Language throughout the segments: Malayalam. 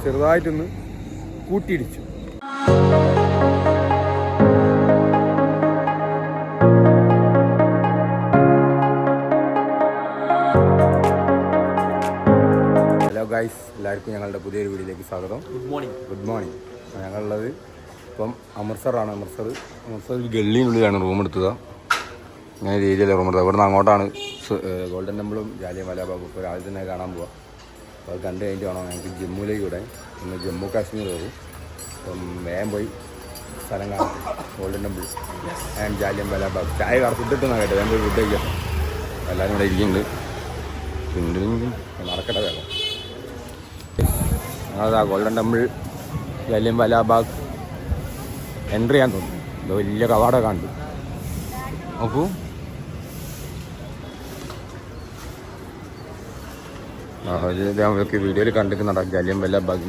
ചെറുതായിട്ടൊന്ന് കൂട്ടിയിടിച്ചു. ഹലോ ഗൈസ്, എല്ലാവർക്കും ഞങ്ങളുടെ പുതിയൊരു വീഡിയോയിലേക്ക് സ്വാഗതം. Good morning. ഞങ്ങളുള്ളത് ഇപ്പം അമൃത്സറാണ്. അമൃത്സർ ഗള്ളിനുള്ളിലാണ് റൂം എടുത്തത്. ഇങ്ങനെ രീതിയിലെ റൂം എടുത്തത്. ഇവിടെ നിന്ന് അങ്ങോട്ടാണ് ഗോൾഡൻ ടെമ്പിളും ജാലിയൻവാലാ ബാഗും ഇപ്പോൾ രാവിലെ തന്നെ കാണാൻ പോവാം. അപ്പോൾ അത് കണ്ടു കഴിഞ്ഞിട്ട് വേണം ഞങ്ങൾക്ക് ജമ്മുവിലേക്ക് വിടാൻ. ഇന്ന് ജമ്മു കാശ്മീർ പോകും. അപ്പം വേഗം പോയി സ്ഥലം കാണാം. Golden temple and Jallianwala Bagh. ചായ ഫുഡിട്ടെന്നാണ് കേട്ടോ. വേഗം പോയി ഫുഡ് കഴിക്കാം. എല്ലാവരും ഇവിടെ ഇരിക്കുന്നുണ്ട്. നടക്കട്ടെ വേഗം. ഞങ്ങളതാ Golden Temple Jallianwala Bagh entry ചെയ്യാൻ തോന്നുന്നു. ഇത് വലിയ കവാടം കണ്ടു. നോക്കൂ, നമുക്ക് വീഡിയോയിൽ കണ്ടിരിക്കുന്നുണ്ടോ ജാലിയൻവാലാ ബാഗ്.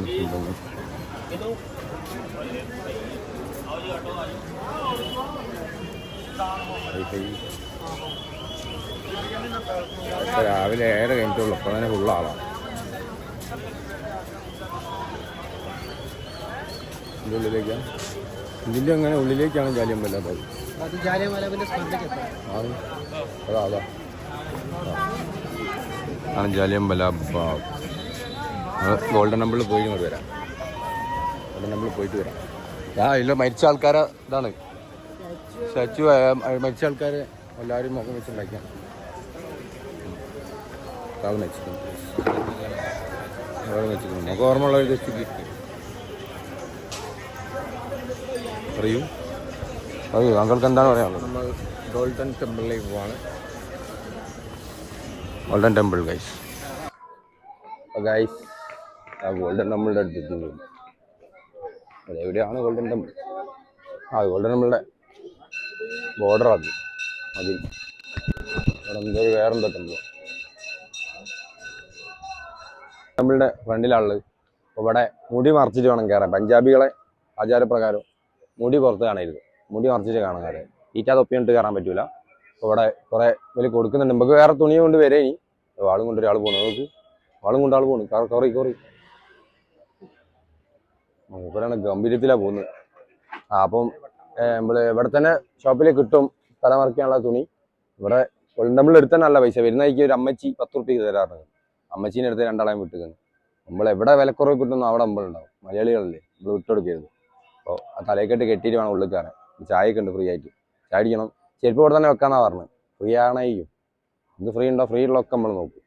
രാവിലെ 7 കഴിഞ്ഞിട്ടുള്ളൂ. അപ്പോൾ തന്നെ ഫുള്ള ആളാണ്. ഇതിൻ്റെ അങ്ങനെ ഉള്ളിലേക്കാണ് ജാലിയൻവാലാ ബാഗ്. അതാ ആണ് ജാലിയൻവാലാ ബാഗ്. ഗോൾഡൻ ടെമ്പിളിൽ പോയിട്ട് വരാം. ഗോൾഡൻ ടെമ്പിളിൽ പോയിട്ട് വരാം. ഇല്ല, മരിച്ച ആൾക്കാരെ ഇതാണ് സ്റ്റാച്ചു. മരിച്ച ആൾക്കാരെ എല്ലാവരും മുഖം വെച്ചുണ്ടാക്കിയാണ്. ആൾ വെച്ചിട്ടുണ്ട്. നമുക്ക് ഓർമ്മയുള്ള ഒരു ജസ്റ്റ് അറിയൂ. താങ്കൾക്ക് എന്താണ് പറയാനുള്ളത്? നമ്മൾ ഗോൾഡൻ ടെമ്പിളിലേക്ക് പോവാണ്. Golden temple guys. ഗോൾഡൻ ടെമ്പിളിൻ്റെ അടുത്ത് അതെവിടെയാണ് ഗോൾഡൻ ടെമ്പിൾ? ഗോൾഡൻ ടെമ്പിളിൻ്റെ ബോർഡർ അതിൽ അവിടെ എന്തോ വേറെന്തോ ടെമ്പിൾ ടെമ്പിളിൻ്റെ ഫ്രണ്ടിലാണുള്ളത്. അപ്പോൾ ഇവിടെ മുടി മറച്ചിട്ട് വേണം കയറാൻ. പഞ്ചാബികളെ ആചാരപ്രകാരം മുടി പുറത്ത് കാണരുത്. മുടി മറച്ചിട്ട് കാണാൻ കയറാൻ. ഈറ്റാ തൊപ്പിയിട്ട് കയറാൻ പറ്റൂല. അപ്പോൾ ഇവിടെ കുറേ വലിയ കൊടുക്കുന്നുണ്ട്. നമുക്ക് വേറെ തുണി കൊണ്ട് വരെ. ഇനി വാളും കൊണ്ട് ഒരാൾ പോകണം. നമുക്ക് വാളും കൊണ്ട് ആൾ പോകണം. കുറേ മൂപ്പരാണ് ഗംഭീരത്തിലാണ് പോകുന്നത്. അപ്പം നമ്മൾ ഇവിടെ തന്നെ ഷോപ്പിൽ കിട്ടും തലമറക്കാനുള്ള തുണി. ഇവിടെ ഗോൾഡൻ ടെമ്പിൾ എടുത്താൽ നല്ല പൈസ. വരുന്നതിക്ക് ഒരു അമ്മച്ചി 10 റുപ്യ തരാറുണ്ട്. അമ്മച്ചീനെ അടുത്ത് 2 ആളെയും വിട്ടുകയാണ്. നമ്മൾ എവിടെ വിലക്കുറവ് കിട്ടുന്നു അവിടെ ഉണ്ടാവും. മലയാളികളല്ലേ, നമ്മൾ വിട്ടുകൊടുക്കരുത്. അപ്പോൾ ആ തലയെക്കെട്ട് കെട്ടിയിട്ട് വേണം ഉള്ളിൽ കയറാൻ. ചായയൊക്കെ ഉണ്ട് ഫ്രീ ആയിട്ട്. ചായ അടിക്കണം. ചെരുപ്പ് ഇവിടെ തന്നെ വെക്കാന്നാണ് പറഞ്ഞത്. ഫ്രീ ആണേക്കും. ഇത് ഫ്രീ ഉണ്ടോ? ഫ്രീ ഉള്ളതൊക്കെ നമ്മൾ നോക്കും.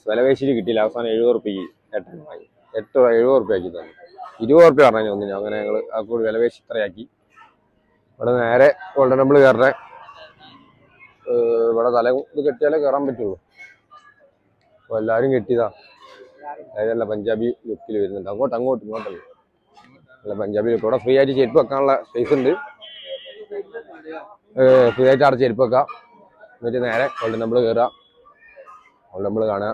വില പേശിട്ട് കിട്ടിയില്ല. അവസാനം 70 റുപ്യക്ക് 70 റുപ്യക്ക് തന്നെ 20 റുപ്യ പറഞ്ഞു ഒന്നിന്. അങ്ങനെ ഞങ്ങൾ ആ കൂടി വില പേശി ഇത്രയാക്കി. ഇവിടെ നേരെ ഗോൾഡൻ ടെമ്പിൾ കയറേ. ഇവിടെ തല ഇത് കെട്ടിയാലേ കയറാൻ പറ്റുള്ളൂ. അപ്പോൾ എല്ലാവരും കെട്ടിയതാ. അതായതല്ല പഞ്ചാബി ലുക്കിൽ വരുന്നുണ്ട്. ഇങ്ങോട്ടല്ല അല്ല, പഞ്ചാബി ലുക്ക്. ഇവിടെ ഫ്രീ ആയിട്ട് ചെരുപ്പ് വെക്കാനുള്ള സ്പേസ് ഉണ്ട്. ഫ്രീ ആയിട്ട് അവിടെ ചെരുപ്പ് വെക്കാം. എന്നിട്ട് നേരെ ഗോൾഡൻ ടെമ്പിൾ കയറുക. ഗോൾഡൻ ടെമ്പിൾ കാണുക,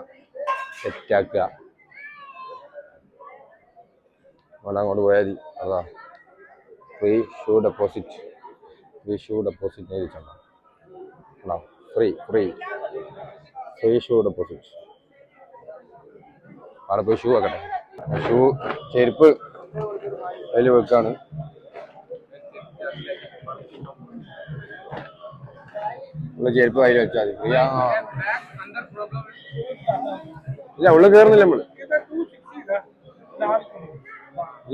സെറ്റാക്കുക. അവിടെ അങ്ങോട്ട് പോയാൽ മതി. അതാ ഫ്രീ ഷൂ ഡെപ്പോസിറ്റ് ചോദിച്ചാൽ ഫ്രീ ഷൂ ഡെപ്പോസിറ്റ്. അവിടെ പോയി ഷൂ വെക്കട്ടെ. ചെരുപ്പ് അതിൽ വെക്കാണ്. ചെരുപ്പ് അതിൽ വെച്ചാൽ മതി. ഇല്ല, ഉള്ളിൽ കയറുന്നില്ല.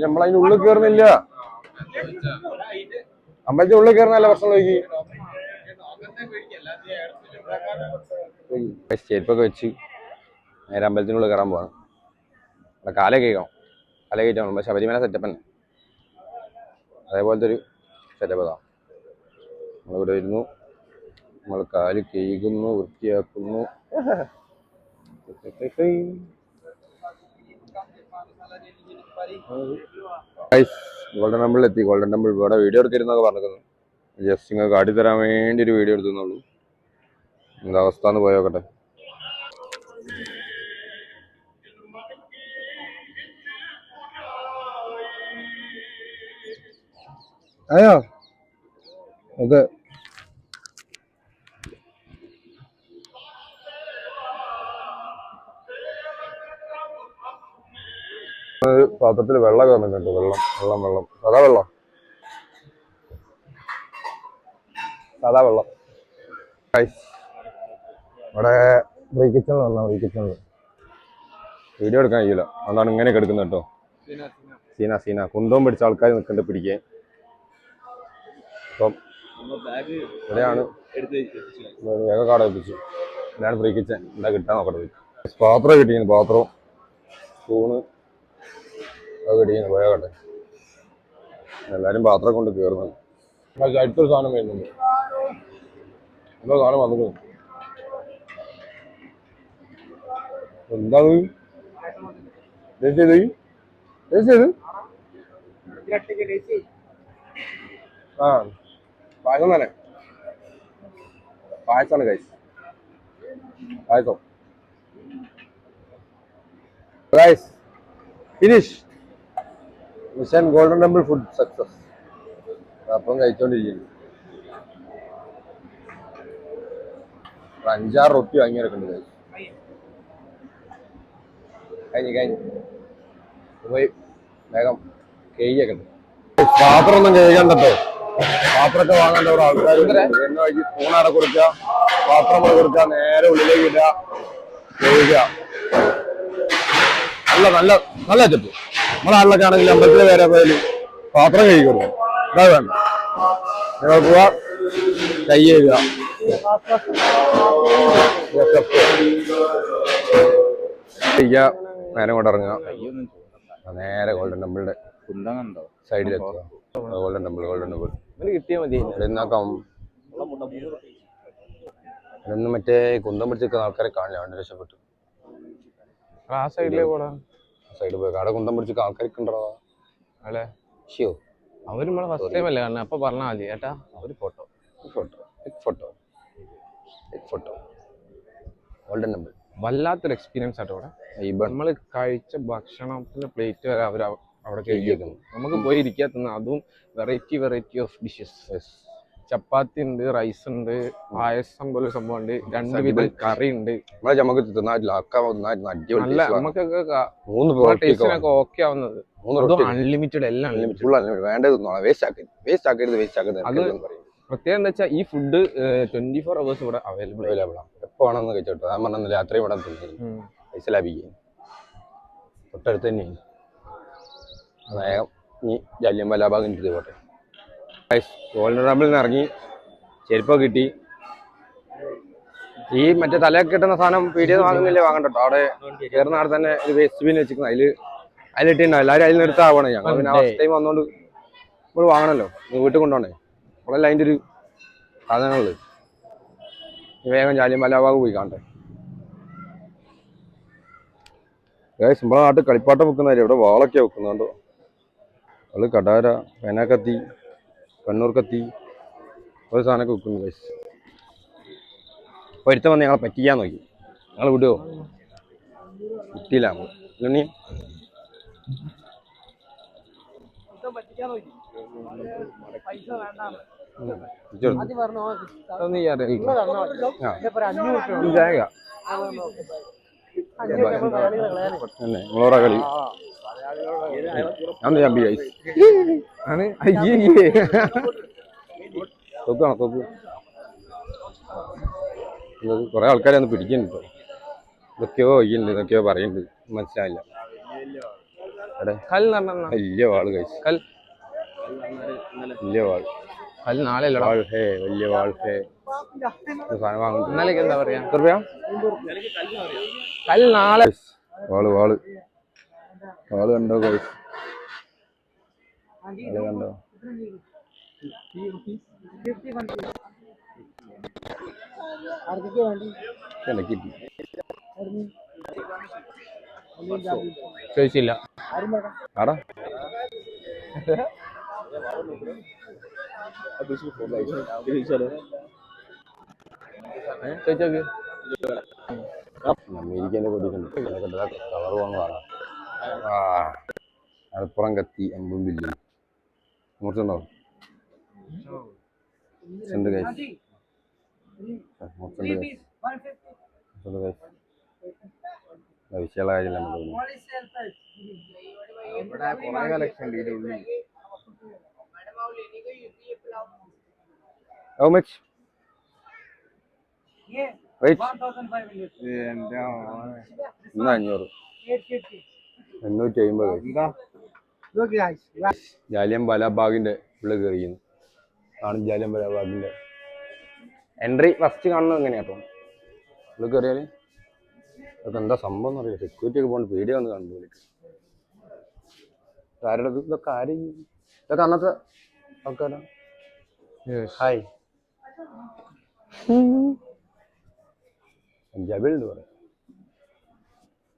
നമ്മളതിൻ്റെ ഉള്ളിൽ കയറുന്നില്ല. അമ്പലത്തിന്റെ ഉള്ളിൽ കയറുന്നല്ല പ്രശ്നം. നോക്കി ചെരുപ്പൊക്കെ വെച്ച് നേരെ അമ്പലത്തിനുള്ളിൽ കയറാൻ പോവാണ്. അവിടെ കാല കയറ്റണം. നമ്മൾ ശബരിമല സെറ്റപ്പ് തന്നെ. അതേപോലത്തെ ഒരു സെറ്റപ്പ് ഇതാ. നമ്മളിവിടെ വരുന്നു, നമ്മൾ കാല് കഴുകുന്നു, വൃത്തിയാക്കുന്നു. ഗോൾഡൻ ടെമ്പിളിൽ എത്തി. ഗോൾഡൻ ടെമ്പിൾ ഇവിടെ വീഡിയോ എടുത്തിരുന്നൊക്കെ പറഞ്ഞിരുന്നു. ജസ്റ്റ് ഇങ്ങനെ കാട്ടിത്തരാൻ വേണ്ടി ഒരു വീഡിയോ എടുത്തുന്നുള്ളൂ. എന്താ അവസ്ഥ എന്ന് പോയി നോക്കട്ടെ. അയ്യോ ഓക്കെ. പാത്രത്തിൽ വെള്ളം കയറുന്നുണ്ട്. വെള്ളം വെള്ളം വെള്ളം സാധാ വെള്ളം സാധാ വെള്ളം. ഇവിടെ ഫ്രീ കിച്ചൺ വരണം. ഫ്രീ കിച്ചൺ വീഡിയോ എടുക്കാൻ കഴിയില്ല, അതുകൊണ്ടാണ് ഇങ്ങനെയൊക്കെ എടുക്കുന്നത് കേട്ടോ. സീന സീന കുന്തവും പിടിച്ച ആൾക്കാർ നിൽക്കുന്നുണ്ട് പിടിക്കാൻ. അപ്പം ഇവിടെയാണ് വേഗം കാട വെപ്പിച്ചു. ഇതാണ് ഫ്രീ കിച്ചൺ. എന്താ കിട്ടാൻ നോക്കട്ടെ. പാത്രം കിട്ടിയിരുന്നു, പാത്രവും സ്പൂണ് അത് കിട്ടിയിരുന്നു. പോയാട്ടെ എല്ലാവരും പാത്രം കൊണ്ട് കയറുന്നത്. അടുത്തൊരു സാധനം വരുന്നുണ്ട്. എന്തോ സാധനം വന്നിട്ടുണ്ട്. എന്താ ആ പായസം തന്നെ. പായസമാണ് കഴിച്ചു. പായസം finish. Mission Golden Temple food success. അപ്പം കഴിച്ചോണ്ടിരിക്കുന്നു. 5-6 റൊട്ടി വാങ്ങിയെടുക്കുന്നുണ്ട്. കഴിഞ്ഞ് പോയി വേഗം കേക്കൊക്കെ ഉണ്ട്. പാത്രം ഒന്നും കഴിക്കണ്ടോ. പാത്രമൊക്കെ വാങ്ങാൻ ഇവിടെ ആൾക്കാർ എന്നെ വഴി സ്പൂണാടെ കൊടുക്കുക, പാത്രം കൂടെ കൊടുക്കുക, നേരെ ഉള്ളിലേക്ക് ഇടുക, കഴിക്കുക. നല്ല നല്ല നല്ല ചെപ്പ്. നമ്മളെ ആളിലൊക്കെ ആണെങ്കിൽ അമ്പലത്തിലെ വേറെ പോയാലും പാത്രം കഴുകി കൊടുക്കും. ഇതാ വേണ്ട. നിങ്ങൾ പോവാ കൈ കഴുകുക. നേരെ കൊണ്ട് ഇറങ്ങുക. നേരെ ഗോൾഡൻ ടെമ്പിളിന്റെ സൈഡിലെത്തുക. ഗോൾഡൻ ടെമ്പിൾ കിട്ടിയാൽ മതി. ഇതൊന്നും മറ്റേ കുന്തം പിടിച്ചിരിക്കുന്ന ആൾക്കാരെ കാണില്ല. അവന്റെ രക്ഷപ്പെട്ടു. ആ സൈഡിൽ പോയി അവിടെ കുന്തം പിടിച്ചിരിക്കുന്ന ആൾക്കാരൊക്കെ ഉണ്ടോ അല്ലേ? ഷിയോ അവര് നമ്മളെ ഫസ്റ്റ് ടൈം അല്ലേ കാണുന്നത്. അപ്പൊ പറഞ്ഞാൽ മതി ഏട്ടാ ഒരു ഫോട്ടോ ഗോൾഡൻ ടെമ്പിൾ. വല്ലാത്തൊരു എക്സ്പീരിയൻസ് ആട്ടോ ഇവിടെ. നമ്മൾ കഴിച്ച ഭക്ഷണത്തിന്റെ പ്ലേറ്റ് വരെ അവർ അവിടെ കഴിക്കുന്നു. നമുക്ക് പോയി ഇരിക്കാത്തുന്ന അതും വെറൈറ്റി ഓഫ് ഡിഷസ്. ചപ്പാത്തി ഉണ്ട്, റൈസ് ഉണ്ട്, പായസം പോലെ സംഭവം ഉണ്ട്, 2 വിധം കറി ഉണ്ട്. നമുക്കൊക്കെ ഓക്കെ ആവുന്നത്. അൺലിമിറ്റഡ് എല്ലാം പ്രത്യേകം എന്താ വെച്ചാൽ ഈ ഫുഡ് 24 hours ഇവിടെ അവൈലബിൾ ആണ്. എപ്പോ വേണമെന്ന് കഴിച്ചോട്ടോ. ഞാൻ പറഞ്ഞ രാത്രി ഇവിടെ പൈസ ലാഭിക്കും. തൊട്ടടുത്ത് തന്നെയാണ്. വേഗം ഇനി ജാലിയൻവാലാ ബാഗ് എനിക്ക് പോട്ടെ. ഗോൾഡൻ ടെമ്പിളിൽ നിന്ന് ഇറങ്ങി ചെരുപ്പൊക്കെ കിട്ടി. ഈ മറ്റേ തലയൊക്കെ കിട്ടുന്ന സാധനം പീടിക വാങ്ങുന്നില്ലേ, വാങ്ങണ്ടോ. അവിടെ കയറുന്ന ആടെ തന്നെ ഒരു വേസ്റ്റ് ബിൻ വെച്ചിരിക്കുന്നത്. അതിലിട്ടുണ്ടാവും. എല്ലാവരും അതിൽ നിർത്താവണം. ഞങ്ങൾ പിന്നെ ഫസ്റ്റ് ടൈം വന്നോണ്ട് നമ്മൾ വാങ്ങണല്ലോ. വീട്ടിൽ കൊണ്ടുപോകണേ. നമ്മളെല്ലാം അതിൻ്റെ ഒരു സാധനങ്ങള്. വേഗം ജാലിയൻവാലാ ബാഗ് പോയി കാണട്ടെ. നമ്മളെ നാട്ടിൽ കളിപ്പാട്ടം വെക്കുന്നവര് ഇവിടെ വാളൊക്കെ വെക്കുന്നുണ്ടോ. അത് കടാര, പേനാക്കത്തി, കണ്ണൂർ കത്തി, ഒരു സാധനമൊക്കെ വെക്കുന്നു. ഗൈസ് ഒരുത്തം വന്ന് ഞങ്ങളെ പറ്റിക്കാൻ നോക്കി. ഞങ്ങൾ വിടുവോ? കിട്ടിയില്ല. നമ്മൾ നമ്മളോടാ കളി. തോക്ക് കുറെ ആൾക്കാരെ ഒന്ന് പിടിക്കുന്നുണ്ട്. ഇതൊക്കെയോ ഒയ്യുന്നുണ്ട്, ഇതൊക്കെയോ പറയുന്നുണ്ട്, മനസ്സിലായില്ല. വലിയ വാള് കഴിച്ചു. വലിയ വാള് നാളെ വലിയ വാൾ ഹേ സാധനം വാങ്ങുന്നുണ്ട്. എന്താ പറയാ നാളെ വാള് വാള് വാള് കണ്ടോ ഗൈസ്? കണ്ടോ? ചോദിച്ചില്ല ആടാ. അമേരിക്കന്റെ കൊടിക്കുണ്ട്. കളർ വാങ്ങുവാണ്. മലപ്പുറം കത്തി 50 ബില്യൺ. മുറിച്ചുണ്ടാവും. ഉണ്ട് guys. മൊത്തം ഉണ്ട് guys. വിഷയമുള്ള കാര്യമില്ല നമുക്ക്. How much? Right? 500. 850. ജാലിയൻ വാലാബാഗിന്റെ ഉള്ളിൽ കയറിയിരുന്നു. ആണ് ജാലിയൻ വാലാബാഗിന്റെ എൻട്രി ഫസ്റ്റ് കാണുന്നത് എങ്ങനെയാട്ടോ? ഉള്ളിൽ കയറിയാൽ അതൊക്കെ എന്താ സംഭവം എന്നറിയാം. സെക്യൂരിറ്റി ഒക്കെ പോകേണ്ട പേടിയ വന്ന് കണ്ടു. ആരുടെ ഇതൊക്കെ ആരും ഇതൊക്കെ അന്നത്തെ ആൾക്കാരാ. ഹായ് പഞ്ചാബിലുണ്ട് പറയാം.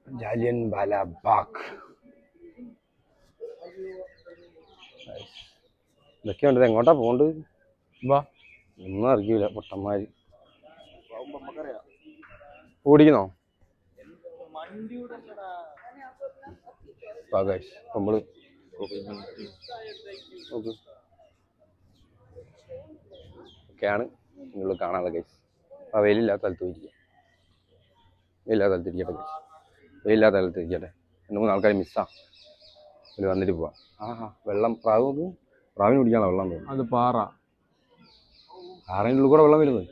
ജാലിയൻ വാലാബാഗ് ഇതൊക്കെയുണ്ട്. എങ്ങോട്ടാ പോകേണ്ടത്? വാ, ഒന്നും അറിയില്ല. പൊട്ടന്മാര് ഓടിക്കുന്നോ? നമ്മള് ഒക്കെയാണ് നിങ്ങൾ കാണാനുള്ള കേസ്. ആ വെയിലില്ലാത്ത സ്ഥലത്ത് പോയിരിക്കുക. വെയിലില്ലാത്ത സ്ഥലത്ത് ഇരിക്കട്ടെ കേസ്. വെയിലില്ലാത്ത സ്ഥലത്ത് ഇരിക്കട്ടെ. 2-3 ആൾക്കാർ മിസ്സാ. ഒരു വന്നിട്ട് പോവാം. വെള്ളം പ്രാവ് നോക്ക്. പ്രാവിന് കുടിക്കാനുള്ള വെള്ളം തോന്നും. അത് പാറ. പാറയുടെ ഉള്ളിൽ കൂടെ വെള്ളം വരുന്നത്.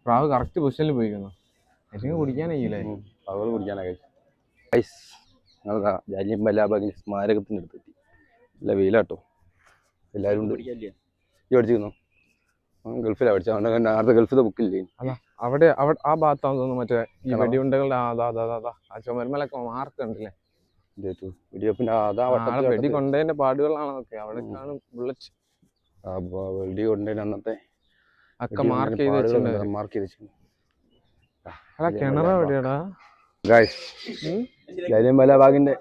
പ്രാവ് കറക്റ്റ് പൊസിഷനിൽ പോയിരിക്കുന്നു. അല്ലെങ്കിൽ കുടിക്കാനായില്ലേ? പ്രാവുകൾ കുടിക്കാനായി. ഞങ്ങൾ ജാലിയൻ വാലാബാഗ് സ്മാരകത്തിൻ്റെ അടുത്തെത്തി. നല്ല വെയിലാട്ടോ. എല്ലാവരും ഉണ്ട്. ഈ പഠിച്ചിരുന്നോ? ഗൾഫിലാണ് പഠിച്ചത്. നേരത്തെ ഗൾഫിലെ ബുക്കില്ലേ? അവിടെ ആ ഭാഗത്താന്ന് തോന്നുന്നു. മറ്റേ ഈ വെടിയുണ്ടകളുടെ ആ ചുമരുമലൊക്കെ മാർക്ക് ഉണ്ടല്ലേ? വെടിവെപ്പിന്റെ വെടി കൊണ്ടതിന്റെ പാടുകളാണ് അതൊക്കെ. അവിടേക്കാണ് ബുള്ളറ്റ് വെടി കൊണ്ടതിന് അന്നത്തെ ഒക്കെ മാർക്ക് ചെയ്ത് വെച്ചിട്ടുണ്ട്. കിണറാ എവിടെയാടാ? ജാലിയൻ വാലാബാഗിന്റെ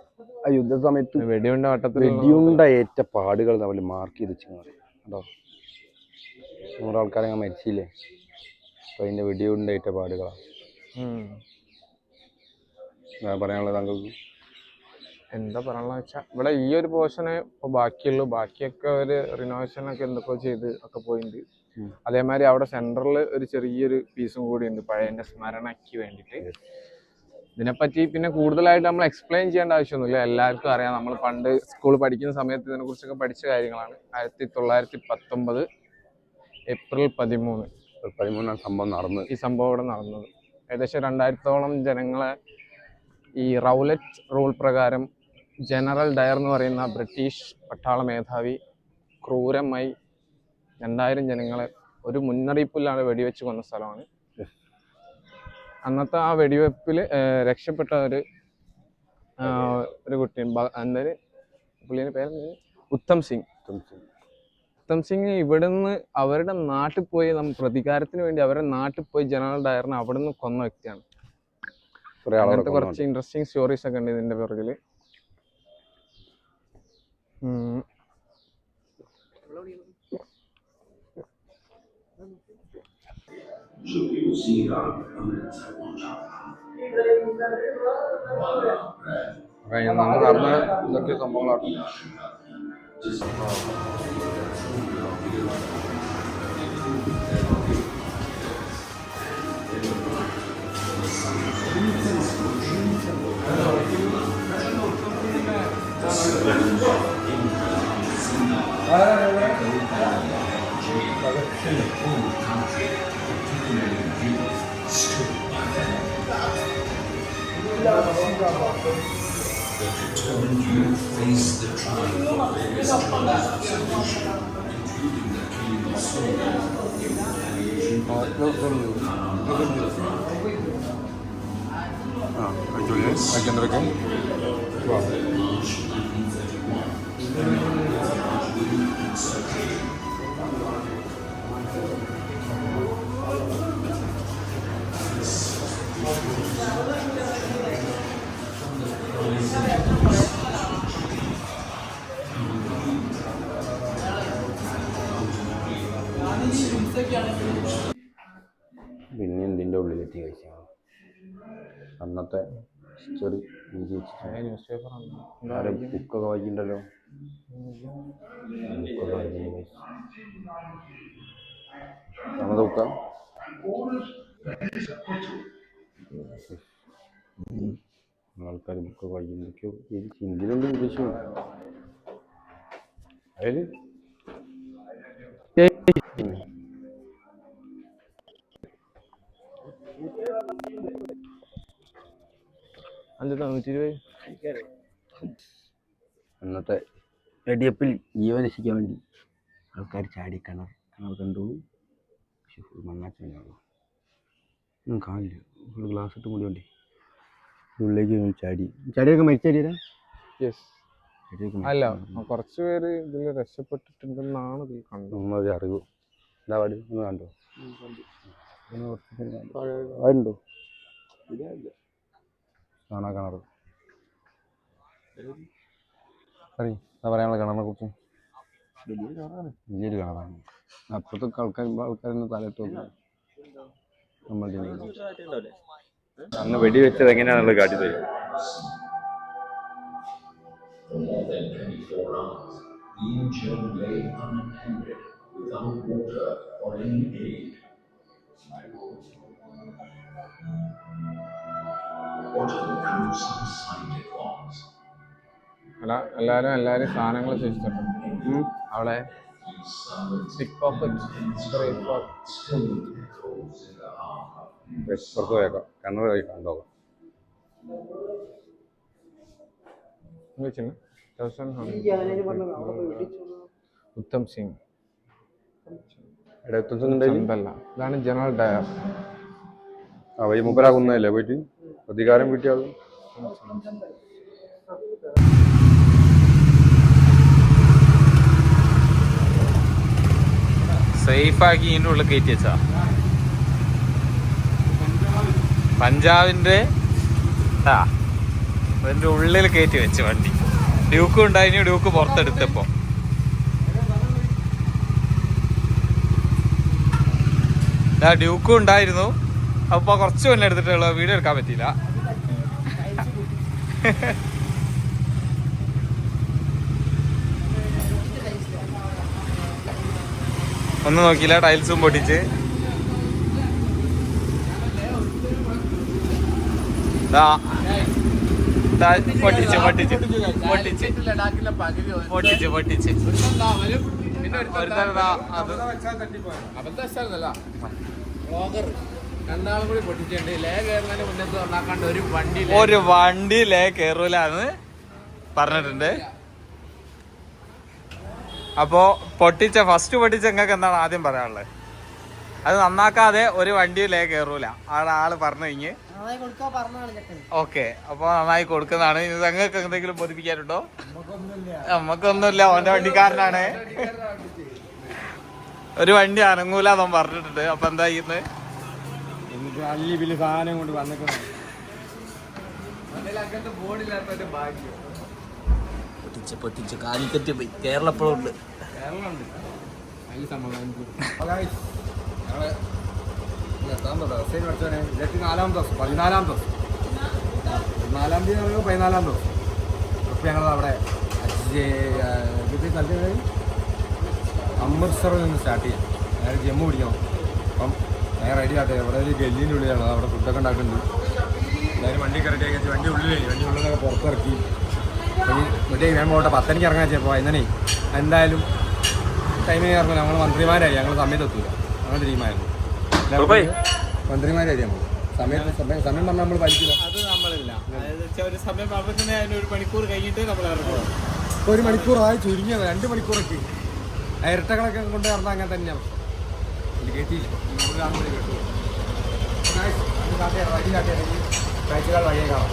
ആ യുദ്ധ സമയത്ത് വെടിയുണ്ട ഏറ്റ പാടുകൾ തമ്മിൽ മാർക്ക് ചെയ്ത് വെച്ചിട്ടുണ്ടോ? 100 ആൾക്കാരെ ഞാൻ മരിച്ചില്ലേ? അപ്പൊ അതിന്റെ വെടിയുണ്ട ഏറ്റ പാടുകളാണ് പറയാനുള്ളത്. താങ്കൾക്ക് എന്താ പറയാനുള്ള വെച്ചാൽ ഇവിടെ ഈ ഒരു പോർഷനെ ഇപ്പൊ ബാക്കിയുള്ളൂ. ബാക്കിയൊക്കെ ഒരു റിനോവേഷനൊക്കെ എന്തൊക്കെ ചെയ്ത് ഒക്കെ പോയിട്ടുണ്ട്. അതേമാതിരി അവിടെ സെൻട്രൽ ഒരു ചെറിയൊരു പീസും കൂടി ഉണ്ട് പഴയതിന്റെ സ്മരണയ്ക്ക് വേണ്ടിയിട്ട്. ഇതിനെപ്പറ്റി പിന്നെ കൂടുതലായിട്ട് നമ്മൾ എക്സ്പ്ലെയിൻ ചെയ്യേണ്ട ആവശ്യമൊന്നുമില്ല. എല്ലാവർക്കും അറിയാം. നമ്മൾ പണ്ട് സ്കൂൾ പഠിക്കുന്ന സമയത്ത് ഇതിനെക്കുറിച്ചൊക്കെ പഠിച്ച കാര്യങ്ങളാണ്. 1919 ഏപ്രിൽ 13 സംഭവം നടന്നത്. ഈ സംഭവം ഇവിടെ നടന്നത്. ഏകദേശം 2000-ഓളം ജനങ്ങളെ ഈ റൗലറ്റ് റൂൾ പ്രകാരം ജനറൽ ഡയർ എന്ന് പറയുന്ന ബ്രിട്ടീഷ് പട്ടാള മേധാവി ക്രൂരമായി 2000 ജനങ്ങളെ ഒരു മുന്നറിയിപ്പില്ലാതെ വെടിവെച്ച് കൊന്ന സ്ഥലമാണ്. അന്നത്തെ ആ വെടിവെപ്പിൽ രക്ഷപ്പെട്ട ഒരു കുട്ടി എന്തായാലും പുള്ളിയുടെ പേര് ഉത്തം സിംഗ്. ഉത്തം സിംഗ് ഇവിടുന്ന് അവരുടെ നാട്ടിൽ പോയി പ്രതികാരത്തിന് വേണ്ടി അവരുടെ നാട്ടിൽ പോയി ജനറൽ ഡയറിനെ അവിടുന്ന് കൊന്ന വ്യക്തിയാണ്. അങ്ങനത്തെ കുറച്ച് ഇൻട്രസ്റ്റിംഗ് സ്റ്റോറീസ് ഒക്കെ ഉണ്ട് ഇതിന്റെ പിറകില്. നടന്ന ഇതൊക്കെ സംഭവങ്ങളാണ്. Determined you face the triumph of various enemies of solution, including the killing of soldiers, പിന്നെ എന്തിൻ്റെ ഉള്ളിലെത്തി കഴിച്ചാൽ അന്നത്തെ ഹിസ്റ്ററി ബുക്കൊക്കെ വായിക്കണ്ടല്ലോ. ബുക്കൊക്കെ വായിക്കുന്നു. നമ്മൾ നോക്കാം. ആൾക്കാർ ബുക്ക് വൈകുന്നേക്കോ ഹിന്ദിയിലുണ്ട് ഇംഗ്ലീഷും അതിൽ അന്നത്തെ വെടിയപ്പിൽ ജീവൻ രക്ഷിക്കാൻ വേണ്ടി ആൾക്കാർ ചാടി കിണർ കണ്ടു. മണ്ണാച്ചോ കാണില്ല ഫുൾ ഗ്ലാസ് ഇട്ട് കൂടി വേണ്ടി ഉള്ളിലേക്ക് ചാടിയൊക്കെ മരിച്ചടിയാ. അല്ല, കുറച്ച് പേര് ഇതിൽ രക്ഷപ്പെട്ടിട്ടുണ്ടെന്നാണ് ഇതിൽ കണ്ടത്. അറിവ് എന്താ പാട് ഒന്ന് കണ്ടോ? അതുണ്ടോ കാണാ കിണർ എന്താ പറയാനുള്ള കിണറിനെ കുറിച്ച്? വലിയൊരു കിണറാണ്. അപ്പുറത്തൊക്കെ ആൾക്കാരൊന്ന് തലയിട്ട് നോക്കും. അന്ന് വെടിവെച്ചത് എങ്ങനെയാണുള്ളത് കാട്ടി തരും. For more than 24 hours, the engine lay unattended, without water or any aid. What are the gruesome sight it was? എല്ലാരും സാധനങ്ങൾ സൂക്ഷിച്ചിട്ടുണ്ട് അവിടെ. പുറത്ത് പോയേക്കാം, കിണർ പോയി കണ്ടോക്കാം. ഉത്തം സിംഗ് ഇതാണ് ജനറൽ ഡയർ. വഴി മുപ്പരാകുന്നതല്ലേ പോയിട്ട് അധികാരം കിട്ടിയാൽ സേഫാക്കി ഇതിൻ്റെ ഉള്ളിൽ കയറ്റി വെച്ചാ. പഞ്ചാബിന്റെ അതിന്റെ ഉള്ളിൽ കയറ്റി വെച്ച് വണ്ടി. ഡ്യൂക്കും ഉണ്ടായിരുന്നു, ഡ്യൂക്ക് പുറത്തെടുത്തപ്പോ ഡ്യൂക്കും ഉണ്ടായിരുന്നു. അപ്പൊ കുറച്ച് മുന്നേ എടുത്തിട്ടുള്ള വീഡിയോ എടുക്കാൻ പറ്റിയില്ല. ഒന്നും നോക്കിയില്ല, ടൈൽസും പൊട്ടിച്ച്. ഒരു വണ്ടി ലേ കയറൂലെന്ന് പറഞ്ഞിട്ടുണ്ട്. അപ്പോ ഫസ്റ്റ് പൊട്ടിച്ച നിങ്ങൾക്ക് എന്താണ് ആദ്യം പറയാനുള്ളത്? അത് നന്നാക്കാതെ ഒരു വണ്ടിയും ലേ കയറൂല ആള് പറഞ്ഞു കഴിഞ്ഞ്. ഓക്കെ, അപ്പൊ നന്നായി കൊടുക്കുന്നതാണ്. ഇത് നിങ്ങൾക്ക് എന്തെങ്കിലും ബോധിപ്പിക്കാനുണ്ടോ? നമ്മക്കൊന്നുമില്ല, അവന്റെ വണ്ടിക്കാരനാണ്. ഒരു വണ്ടി അനങ്ങൂല അവൻ പറഞ്ഞിട്ടുണ്ട്. അപ്പൊ എന്താ ചെയ്യുന്നത്? സാധനം കൊണ്ട് വന്നിട്ടുണ്ട്. പൊട്ടിച്ച് കാലിക്കറ്റ് പോയി. കേരളം എപ്പോഴും ഉണ്ട്. നാലാം ദിവസം 14 ദിവസം 14 തീയതി 14 ദിവസം ഇപ്പം ഞങ്ങൾ അവിടെ അമൃത്സറിൽ നിന്ന് സ്റ്റാർട്ട് ചെയ്യാം. നേരെ ജമ്മു പിടിക്കണം. അപ്പം നേരെ റെഡി ആട്ടെ. ഇവിടെ ഒരു ഗല്ലിൻ്റെ ഉള്ളിലാണ്, അവിടെ ഫുഡൊക്കെ ഉണ്ടാക്കുന്നുണ്ട്. എല്ലാവരും വണ്ടി കറക്റ്റ് ആക്കി വണ്ടി ഉള്ളിലൊക്കെ പുറത്തിറക്കി മറ്റേ ഞാൻ പോട്ടെ 10 ഇറങ്ങാൻ വെച്ചപ്പോൾ ഇന്നലെ എന്തായാലും ടൈമിന് ഇറങ്ങില്ല. ഞങ്ങൾ മന്ത്രിമാരായി, ഞങ്ങൾ സമയത്ത് എത്തൂല. ഞങ്ങൾ ടീമായിരുന്നു മന്ത്രിമാരായി. നമ്മൾ സമയം പറഞ്ഞാൽ നമ്മൾ പഠിക്കില്ല. അത് നമ്മളില്ല. ഒരു സമയം ഒരു മണിക്കൂർ കഴിഞ്ഞിട്ട് നമ്മൾ ഇറങ്ങും. ഇപ്പോൾ 1 മണിക്കൂറായി ചുരുങ്ങിയത് 2 മണിക്കൂറൊക്കെ ഇരട്ടകളൊക്കെ കൊണ്ട് നടന്നാൽ അങ്ങനെ തന്നെയാണ്. കാഴ്ചകൾ വഴിയെ കാണാം.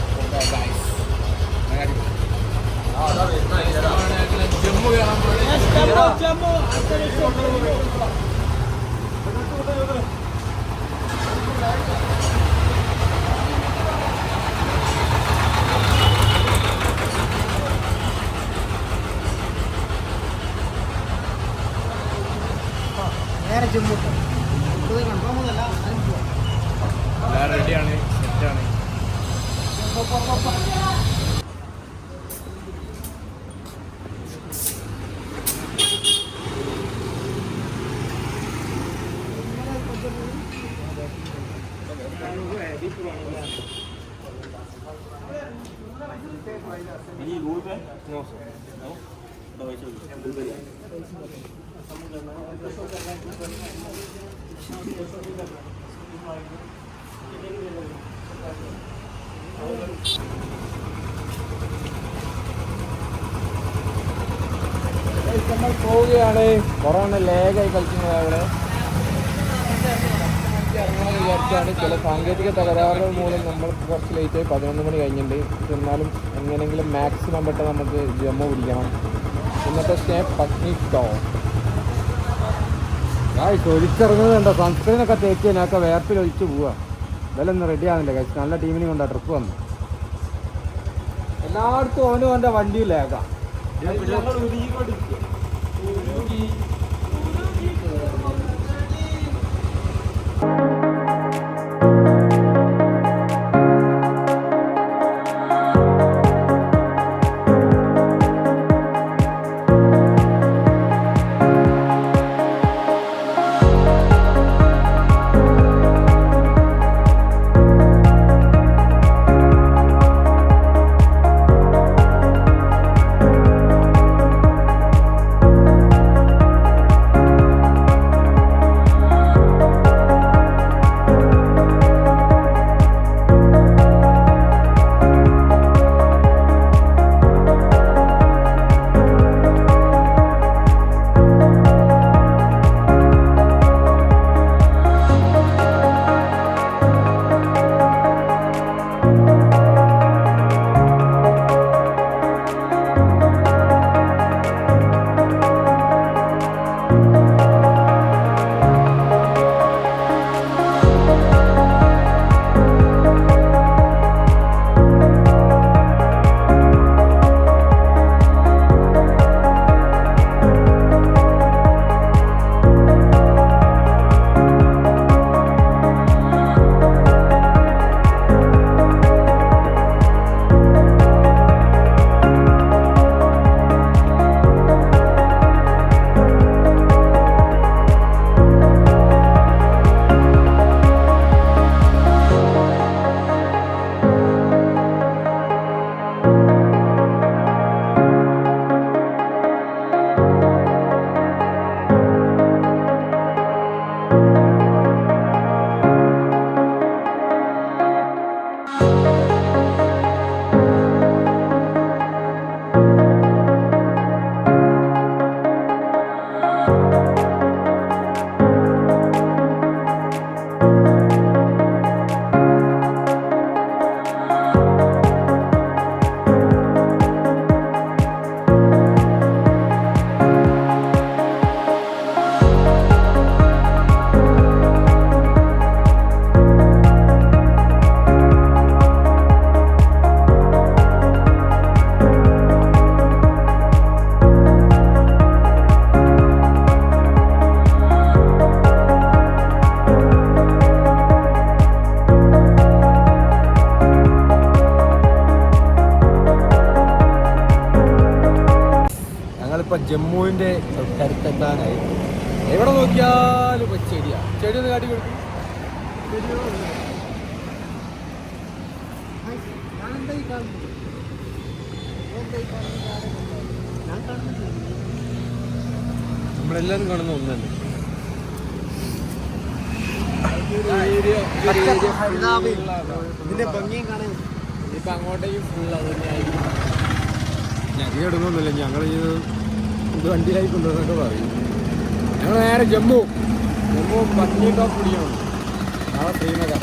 ജമ്മു എല്ലാം റെഡിയാണ്, സെറ്റാണ്. നമ്മൾ പോവുകയാണ്. കൊറോണ ലേഗായി കളിക്കുന്നത് അവിടെ ഇറങ്ങണമെന്ന് വിചാരിച്ചാണ്. ചില സാങ്കേതിക തകരാറുകൾ മൂലം നമ്മൾ കുറച്ച് ലേറ്റായി 11 മണി കഴിഞ്ഞിട്ടുണ്ട്. എന്നാലും എങ്ങനെയെങ്കിലും മാക്സിമം പെട്ടെന്ന് നമുക്ക് ജമ്മു പിടിക്കണം. ഇന്നത്തെ സ്റ്റേ പട്നിട്ടോ. ഒലിച്ചിറങ്ങുന്നുണ്ടോ? സൺസ്ക്രീനൊക്കെ തേച്ച് ഞാനൊക്കെ വേർപ്പിൽ ഒഴിച്ച് പോവാ. ഇതെല്ലാം റെഡി ആകുന്നില്ല കഴിച്ച്. നല്ല ടീമിനെ കൊണ്ടാ ട്രിപ്പ് വന്നു. എല്ലായിടത്തും ഓനും അവൻ്റെ വണ്ടിയിലേക്കാം. ജമ്മുവിൻ്റെ കരുത്തെത്താനായി. എവിടെ നോക്കിയാലും ഇപ്പം ചെടിയാണ്. ചെടി ഒന്ന് കാട്ടി കൊടുക്കും. നമ്മളെല്ലാവരും കാണുന്ന ഒന്നല്ലേ ഇതിന്റെ ഭംഗിയും കാണാൻ. ഇപ്പം അങ്ങോട്ടേക്കും ഫുൾ അത് തന്നെയായിരിക്കും. ഞങ്ങൾ എടുക്കൊന്നുമില്ല. ഞങ്ങൾ ഇത് വണ്ടിയിലായി കൊണ്ടുവന്നൊക്കെ പറയും. ഞങ്ങൾ നേരെ ജമ്മു പത്നി ടോപ്പ് പിടിക്കണം. നാളെ ശ്രീനഗർ.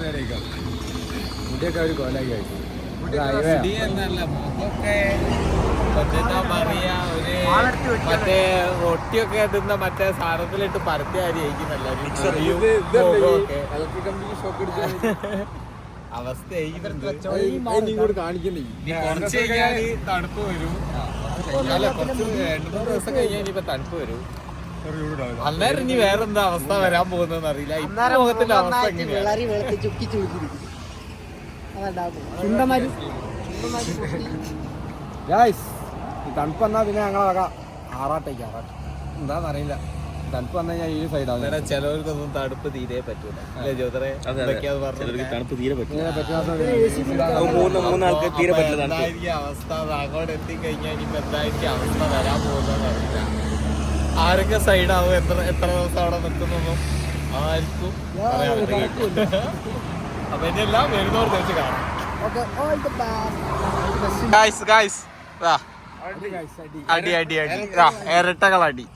നേരേക്കാണ് മുടിയൊക്കെ ഒരു കോലാക്കി ആയിട്ട് മറ്റേ റൊട്ടിയൊക്കെ തിന്ന മറ്റേ സാധനത്തിലിട്ട് പരത്തിയ അരി കഴിക്കുന്നല്ല അവസ്ഥ. കാണിക്കണ്ടേ കുറച്ച് കഴിഞ്ഞാൽ തണുപ്പ് വരും. അല്ല കുറച്ച് 2-3 ദിവസം കഴിഞ്ഞാൽ ഇനിയിപ്പോ തണുപ്പ് വരും. അന്നേരം ഇനി വേറെന്താ അവസ്ഥ വരാൻ പോകുന്നതെന്ന് അറിയില്ല. ഇപ്പൊ ലോകത്തിന്റെ അവസ്ഥ എങ്ങനെയാണ്? തണുപ്പ് എന്നാ പിന്നെ ഞങ്ങളെ ആറാട്ടേക്ക് എന്താന്ന് അറിയില്ല. തണുപ്പ് വന്നു കഴിഞ്ഞാൽ ഈ സൈഡാണ്. ചിലവർക്കൊന്നും തണുപ്പ് തീരെ പറ്റൂല അല്ലേ ജോതറെ? തണുപ്പ് തീരെ പറ്റില്ല. മൂന്നാൾക്ക് തീരെ പറ്റില്ല അവസ്ഥ. അങ്ങോട്ട് എത്തിക്കഴിഞ്ഞാൽ ഇനിയിപ്പോ എന്തായിരിക്കും അവസ്ഥ വരാൻ പോകുന്നതെന്ന് അറിയില്ല. ആരൊക്കെ സൈഡാവും, എത്ര ദിവസം അവിടെ നിൽക്കുന്നൊന്നും ആർക്കും പറയാൻ പറ്റില്ല. അപ്പൊ എല്ലാം വരുന്നവർ വെച്ച് കാണാം. അടി അടി അടി ഇരട്ടകൾ അടി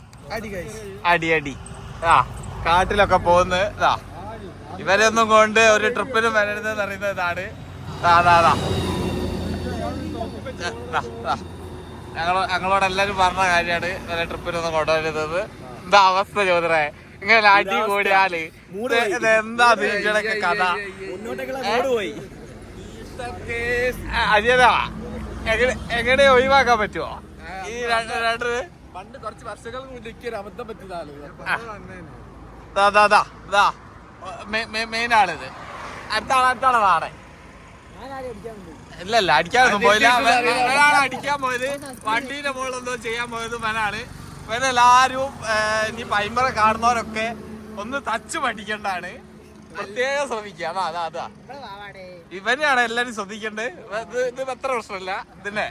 അടി അടി കാട്ടിലൊക്കെ പോകുന്നത് ഇവരൊന്നും കൊണ്ട് ഒരു ട്രിപ്പിന് വരരുതെന്ന് അറിയുന്നത് ഇതാണ്. ഞങ്ങളോട് എല്ലാരും പറഞ്ഞ കാര്യമാണ് ഇവരെ ട്രിപ്പിനൊന്നും കൊണ്ടുവരുന്നത്. എന്താ അവസ്ഥ ചോദറേ? ഇങ്ങനെ അടി കൂടിയാല് എന്താ നിങ്ങളൊക്കെ കഥ? അജിയതാ എങ്ങനെ ഒഴിവാക്കാൻ പറ്റുമോ ഈ രണ്ട്? പണ്ട് കുറച്ച് വർഷങ്ങൾക്ക് മുന്നേ ഒരു അബദ്ധം പറ്റിയതാണ്. മെയിൻ ആണിത്. അടുത്താളെ നാടെ ഇല്ലല്ല അടിക്കാനൊന്നും പോയില്ല. ഒരാളെ അടിക്കാൻ പോയത്, വണ്ടീന്റെ മുകളിലൊന്നും ചെയ്യാൻ പോയത് മനാണ്. ഇവരെല്ലാരും ഇനി പൈമ്പറ കാണുന്നവരൊക്കെ ഒന്ന് തച്ച് പഠിക്കേണ്ടതാണ്. പ്രത്യേകം ശ്രദ്ധിക്കുക. അതാ ഇവനെയാണ് എല്ലാരും ശ്രദ്ധിക്കേണ്ടത്. ഇത് എത്ര പ്രശ്നമില്ല. ഇതിനെ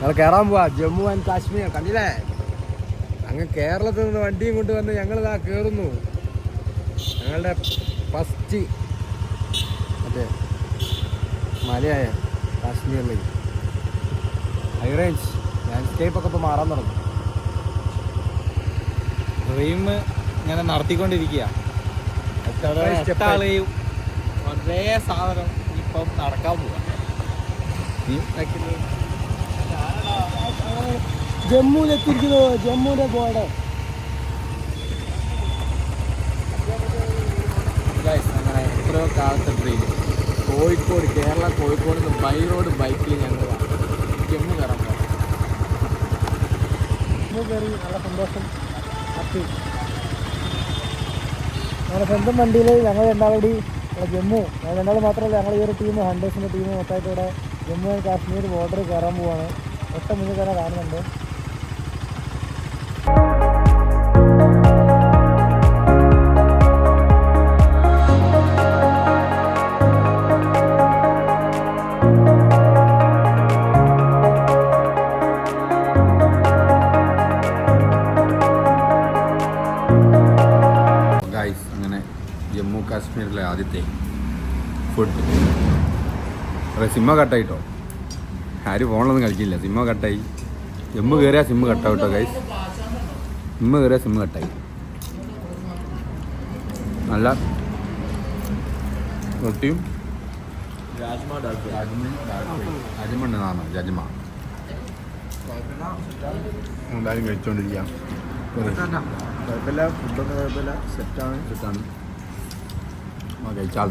ഞങ്ങൾ കയറാൻ പോവാ ജമ്മു ആൻഡ് കാശ്മീർ. കണ്ടില്ലേ? അങ്ങ് കേരളത്തിൽ നിന്ന് വണ്ടിയും കൊണ്ട് വന്ന് ഞങ്ങളിതാ കയറുന്നു. ഞങ്ങളുടെ ഫസ്റ്റ് മറ്റേ മലയായ കാശ്മീരിലേക്ക് ഹൈ റേഞ്ച് ലാൻഡ്സ്കേപ്പൊക്കെ ഇപ്പോൾ മാറാൻ തുടങ്ങും. ഡ്രീം ഇങ്ങനെ നടത്തിക്കൊണ്ടിരിക്കുക. ഒരേ സാധനം ഇപ്പം നടക്കാൻ പോവാ. ജമ്മുവിലെത്തിയിരിക്കുന്നു. ജമ്മുവിന്റെ ബോർഡർ അങ്ങനെ എത്രയോ കാലത്തെ ട്രെയിൻ കോഴിക്കോട്, കേരള കോഴിക്കോട് നിന്ന് ബൈ റോഡ് ബൈക്കിൽ ഞങ്ങൾ ജമ്മു കയറാൻ പോകും. ജമ്മു കയറി നല്ല സന്തോഷം. ഞങ്ങളുടെ സ്വന്തം വണ്ടിയിൽ ഞങ്ങൾ രണ്ടാളുകൂടി ജമ്മു, ഞങ്ങൾ രണ്ടാൾ മാത്രമല്ല, ഞങ്ങൾ ഈ ഒരു ടീം ഹണ്ടേഴ്സിൻ്റെ ടീം മൊത്തമായിട്ട് ഇവിടെ ജമ്മു ആൻഡ് കാശ്മീർ ബോർഡർ കയറാൻ പോവാണ്. ഒറ്റ മുന്നിൽ തന്നെ കാണുന്നുണ്ട്. അങ്ങനെ ജമ്മു കാശ്മീരിലെ ആദ്യത്തെ ഫുഡ് സിമ്മ കട്ടായിട്ടോ. ആരും ഫോണിലൊന്നും കളിക്കില്ല. സിമ്മ കട്ടായി. ജമ്മു കയറിയാൽ സിമ്മ് കട്ടാവും കേട്ടോ ഗൈസ്. സിമ്മ് കയറിയാൽ സിമ്മ് കട്ടായി. നല്ല റൊട്ടിയും രാജ്മണ്ണാണോ ജജ്മ എന്തായാലും കഴിച്ചുകൊണ്ടിരിക്കാം. കുഴപ്പമില്ല, ഫുഡൊന്നും കുഴപ്പമില്ല, സെറ്റാണ്. കഴിച്ചാൽ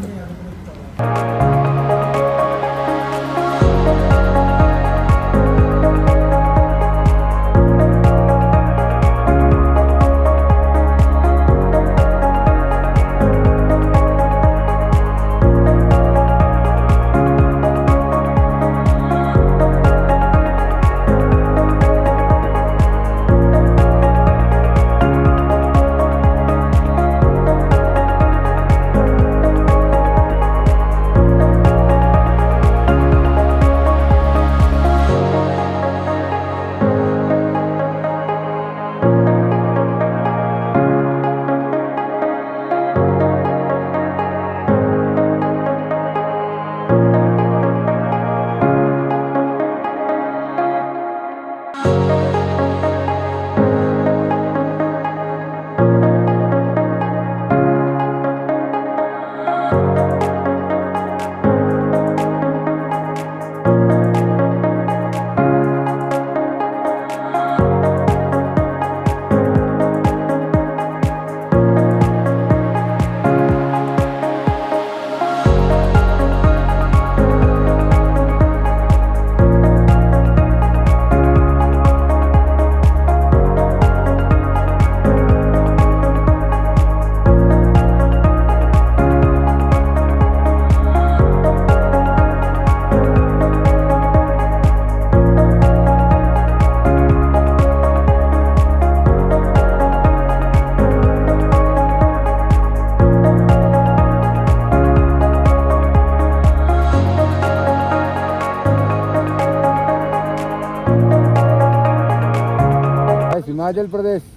ഹിമാചൽ പ്രദേശ്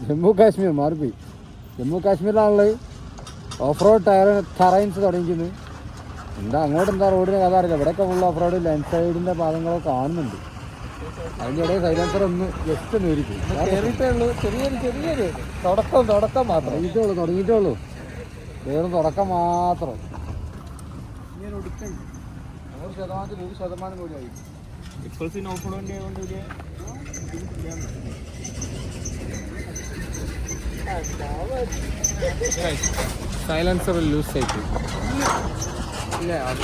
ജമ്മു കാശ്മീർ മാറിപ്പോയി. ജമ്മു കാശ്മീരിലാണുള്ളത്. ഓഫ് റോഡ് ടറൈൻസ് തുടങ്ങിക്കുന്നത്. എന്താ അങ്ങോട്ട് എന്താ റോഡിന് കഥ അറിയില്ല. ഇവിടെയൊക്കെ ഫുൾ ഓഫ് റോഡ് ലെൻഡ് സൈഡിൻ്റെ ഭാഗങ്ങളൊക്കെ കാണുന്നുണ്ട്. അതിൻ്റെ ഇടയിൽ സൈലൻസർ ഒന്ന് ജസ്റ്റ് ഒന്ന് ഒരുക്കും. കയറിയിട്ടേ ഉള്ളൂ. ചെറിയൊരു തുടക്കം മാത്രം. തുടങ്ങിയിട്ടേ ഉള്ളൂ. വെറും തുടക്കം മാത്രം. 100% കൂടിയായി. സൈലൻസർ ലൂസ് ആയിട്ട് ഇല്ല. അത്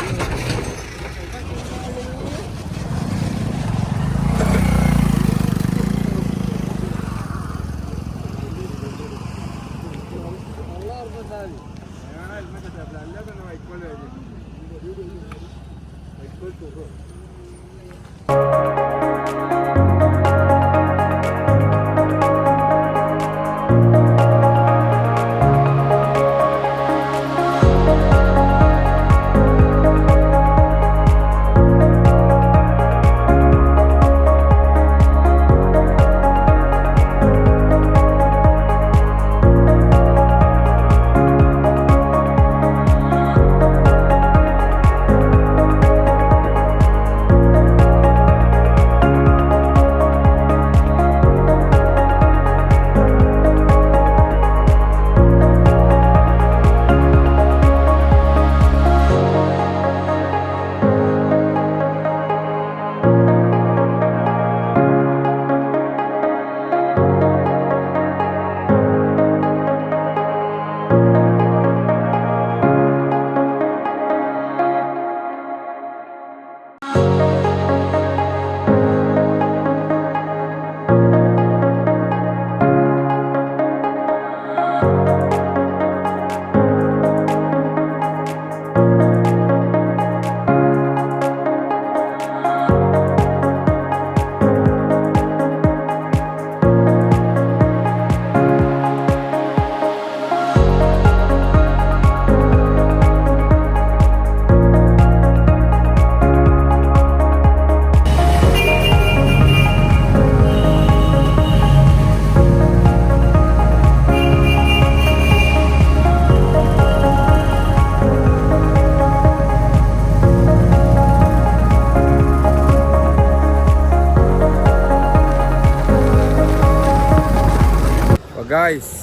ഗായ്സ്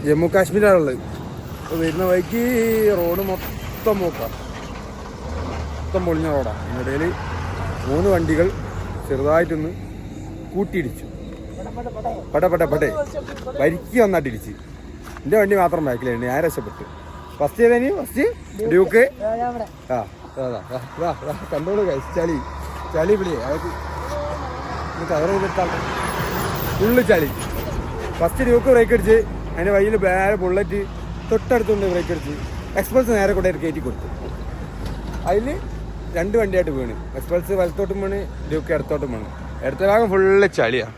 ജമ്മു കാശ്മീരാണുള്ളത്. അപ്പോൾ വരുന്ന വഴിക്ക് റോഡ് മൊത്തം മൊത്തം പൊളിഞ്ഞ റോഡാണ്. അതിനിടയിൽ 3 വണ്ടികൾ ചെറുതായിട്ടൊന്ന് കൂട്ടിയിടിച്ചു. പടേ വരിക്ക് വന്നായിട്ടിടിച്ച്. എൻ്റെ വണ്ടി മാത്രം ബാക്കിലുണ്ട്. ഞാൻ രക്ഷപ്പെട്ടു. ഫസ്റ്റ് ഏതാ? First Duke. കണ്ടോളൂ ഗൈസ്. ചളി വിളി കവർ ചെയ്തിട്ടാൽ ഫുള്ള് ചളി. ഫസ്റ്റ് ഡ്യൂക്ക് ബ്രേക്ക് അടിച്ച് അതിൻ്റെ വഴിയിൽ വേറെ ബുള്ളറ്റ് തൊട്ടടുത്തുണ്ട് ബ്രേക്ക് അടിച്ച്. എക്സ്പ്രസ് നേരെ കൊണ്ടേ കയറ്റി കൊടുത്തു. അതിൽ 2 വണ്ടിയായിട്ട് വീണ്. എക്സ്പ്രസ് വലത്തോട്ടും വീണ്, ഡ്യൂക്ക് ഇടത്തോട്ടും വീണ്. ഇടത്ത ഭാഗം ഫുള്ള് ചളിയാണ്.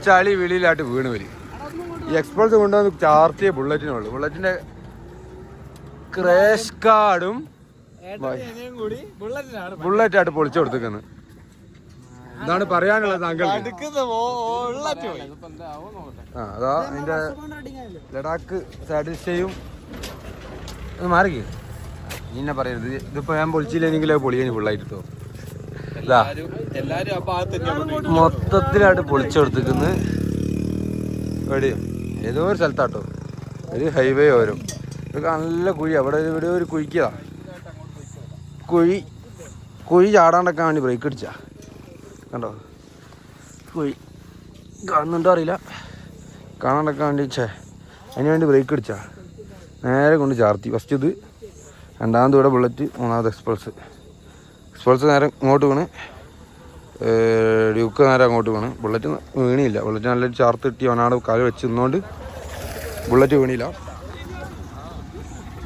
ചളി വിളിയിലായിട്ട് വീണ് വരും. ഈ എക്സ്പ്രസ് കൊണ്ടുവന്ന് ചാർത്തിയ ബുള്ളറ്റിനുള്ളൂ. ബുള്ളറ്റിൻ്റെ ക്രാഷ് കാർഡും ബുള്ളറ്റായിട്ട് പൊളിച്ചു കൊടുത്തേക്കുന്നത്. ഇതാണ് പറയാനുള്ളത് താങ്കൾ. അതാ അതിന്റെ ലഡാക്ക് സാറ്റിസ്ഫൈയും മാറിക്ക്. ഇന്നെ പറയരുത്. ഇതിപ്പോ ഞാൻ പൊളിച്ചില്ലെങ്കിലും പൊളിയാൻ ഫുള്ളായിട്ടോ. മൊത്തത്തിലായിട്ട് പൊളിച്ചു കൊടുത്തേക്കുന്നത്. എവിടെയും ഏതോ ഒരു സ്ഥലത്താട്ടോ, ഒരു ഹൈവേ ഓരോ. ഇതൊക്കെ നല്ല കുഴി. അവിടെ ഇവിടെ ഒരു കുഴിക്കതാ. കുഴി ചാടാണ്ടൊക്കെ വേണ്ടി ബ്രേക്ക് അടിച്ചാ. കണ്ടോ കുഴി കാണുന്നുണ്ടോ അറിയില്ല. കാണാണ്ടൊക്കെ വേണ്ടി അതിന് വേണ്ടി ബ്രേക്ക് അടിച്ചാ. നേരെ കൊണ്ട് ചാർത്തി. ഫസ്റ്റ് ഇത്, രണ്ടാമത് ഇവിടെ ബുള്ളറ്റ്, മൂന്നാമത് എക്സ്പ്രസ് നേരെ ഇങ്ങോട്ട് വീണ്, ഡ്യൂക്ക് നേരെ അങ്ങോട്ട് വീണ്. ബുള്ളറ്റ് വീണിയില്ല. ബുള്ളറ്റ് നല്ലൊരു ചാർത്ത് കിട്ടി. അവനാട് കാല് വെച്ച് നിന്നുകൊണ്ട് ബുള്ളറ്റ് വീണില്ല.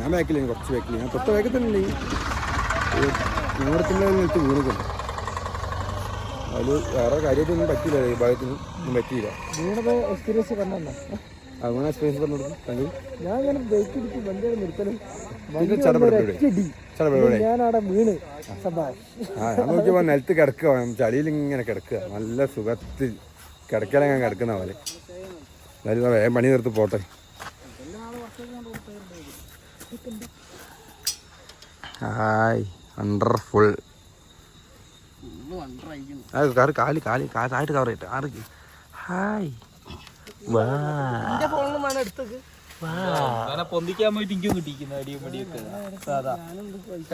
ഞാൻ ബാക്കില്ല, കുറച്ച് ബാക്കില്ല. ഞാൻ തൊട്ട് ബാക്കിൽ തന്നെ ഉണ്ടെങ്കിൽ ഞങ്ങളുടെ നിലത്ത് വീണിട്ടുണ്ട്. അതിൽ വേറെ കാര്യമായിട്ടൊന്നും പറ്റിയില്ല. ഈ ഭാഗത്തൊന്നും പറ്റിയില്ല. വീണത് എക്സ്പീരിയൻസ് കണ്ടോ? അങ്ങനെ എക്സ്പീരിയൻസ് പറഞ്ഞു കൊടുക്കും ഞാൻ ഇങ്ങനെ ബ്രേക്ക് പിടിച്ച് വണ്ടി നിർത്തലും ഞാനവിടെ വീണ് ഞാൻ നോക്കിയപ്പോൾ നിലത്ത് കിടക്കുക ചളിയിൽ ഇങ്ങനെ കിടക്കുക നല്ല സുഖത്തിൽ കിടക്കലങ്ങനെ കിടക്കുന്ന പോലെ എന്തായാലും വേഗം പണി നിർത്തി പോട്ടെ. Hi wonderful. കാല് കാല് കാലായിട്ട് കവർ ചെയ്തിട്ട് ആർക്ക് ഹായ് വാ പൊന്തിക്കാൻ പോയിട്ട് എനിക്കും കിട്ടിയിരിക്കുന്നു അടിയും പടിയൊക്കെ സാധാ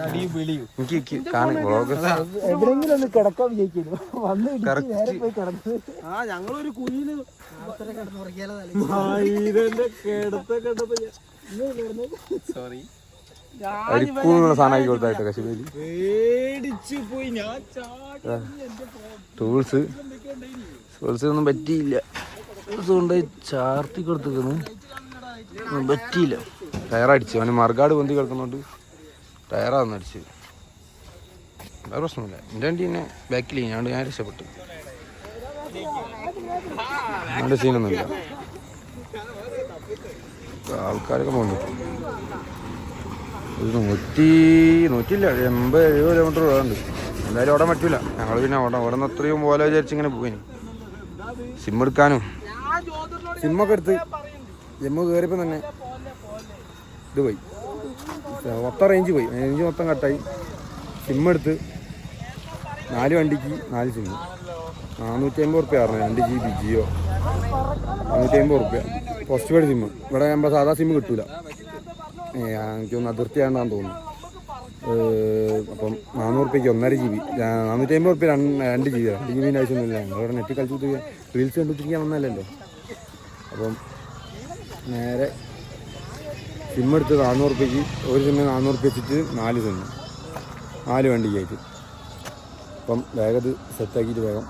അടിയും വിളിയും എനിക്ക് കാണും വ്ളോഗേഴ്സ് എവിടെയെങ്കിലും ഒന്ന് കിടക്കാൻ വിജയിക്കുന്നു വന്ന് നേരെ പോയി കിടന്ന് ഞങ്ങളൊരു കുഞ്ഞിന് സോറി അടിക്കൂടുള്ള സാധനമാക്കി കൊടുത്തായിട്ട് കശ്മീരി പേടിച്ചു പോയി ഞാൻ ടൂൾസ് ഒന്നും പറ്റിയില്ല. ടൂൾസ് കൊണ്ട് ചാർത്തി കൊടുത്തിരിക്കുന്നു പറ്റിയില്ല. ടയറടിച്ചു അവന് മറുകാട് പൊന്തി കിടക്കുന്നോണ്ട് ടയറാന്ന് അടിച്ച്. വേറെ പ്രശ്നമില്ല. എൻ്റെ വണ്ടി തന്നെ ബാക്കിൽ ഞാൻ രക്ഷപ്പെട്ടു. അതിൻ്റെ സീനൊന്നുമില്ല. ആൾക്കാരൊക്കെ പോകുന്നു. ഒരു 100-100 80-70 കിലോമീറ്റർ ഓടാണ്ട്. എന്തായാലും ഓടാൻ പറ്റൂല. ഞങ്ങൾ പിന്നെ ഓടുന്ന അത്രയും പോലെ വിചാരിച്ചിങ്ങനെ പോയി. സിം എടുക്കാനും സിമ്മൊക്കെ എടുത്ത് ജമ്മു കയറിയപ്പോൾ തന്നെ ഇത് പോയി മൊത്തം റേഞ്ച് മൊത്തം കട്ടായി. സിം എടുത്ത് 4 വണ്ടിക്ക് 4 സിമ്മ് 450 റുപ്യ ആയിരുന്നു. 2 GB ജിയോ 450 റുപ്യ പോസ്റ്റ് പെയ്ഡ് സിമ്മ്. ഇവിടെ നമ്മൾ സാധാ സിമ്മ് കിട്ടൂല. എനിക്കൊന്ന് അതിർത്തിയാണെന്നാന്ന് തോന്നുന്നു. അപ്പം 400 റുപ്യക്ക് 1.5 GB 450 റുപ്യ 2 GB 2 GB ആവശ്യമൊന്നുമില്ല. ഞങ്ങളിവിടെ നെറ്റ് കളിച്ചിട്ട് റീൽസ് കണ്ടുപിടിക്കാൻ വന്നല്ലോ. അപ്പം നേരെ സിമ്മ് എടുത്ത് 400 റുപ്യക്ക് ഒരു സിമ്മ് 400 റുപ്യ വെച്ചിട്ട് 4 സിമ്മ് 4 വണ്ടിക്കായിട്ട്. അപ്പം വേഗം ഇത് സെറ്റാക്കിയിട്ട് വേഗം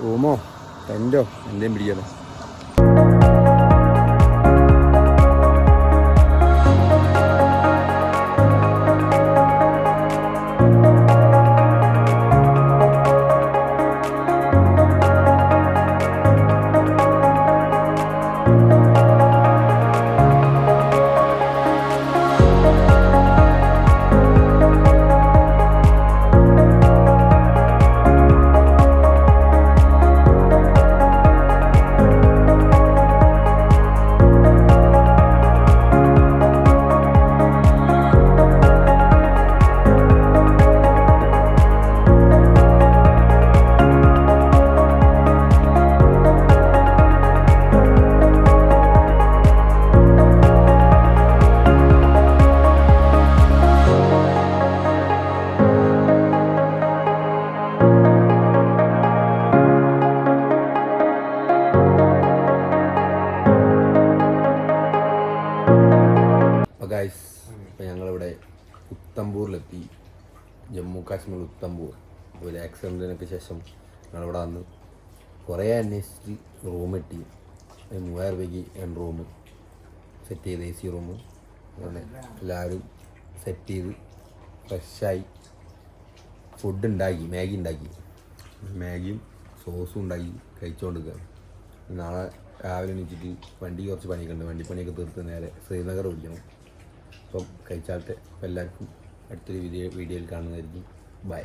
റൂമോ ടെൻറ്റോ എന്തെങ്കിലും പിടിക്കാലോ. ഗൈസ് ഇപ്പോൾ ഞങ്ങളിവിടെ ഉത്തംപൂരിലെത്തി. ജമ്മു കാശ്മീർ ഉത്തംപൂർ. ഒരു ആക്സിഡൻറ്റിനൊക്കെ ശേഷം ഞങ്ങളിവിടെ വന്ന് കുറേ അന്വേഷിച്ച് റൂം കിട്ടി. 3000 രൂപയ്ക്ക് റൂം സെറ്റ് ചെയ്ത് AC റൂം. അങ്ങനെ എല്ലാവരും സെറ്റ് ചെയ്ത് ഫ്രഷായി ഫുഡ് ഉണ്ടാക്കി. മാഗിയും സോസും ഉണ്ടാക്കി കഴിച്ചുകൊണ്ടിരിക്കുകയാണ്. നാളെ രാവിലെ എണീച്ചിട്ട് വണ്ടി കുറച്ച് പണിയൊക്കെ ഉണ്ട്. വണ്ടിപ്പണിയൊക്കെ തീർത്ത് നേരെ ശ്രീനഗർ പിടിക്കണം. അപ്പം കഴിച്ചാലത്തെ എല്ലാവർക്കും അടുത്തൊരു വീഡിയോയിൽ കാണുന്നതായിരിക്കും. ബൈ.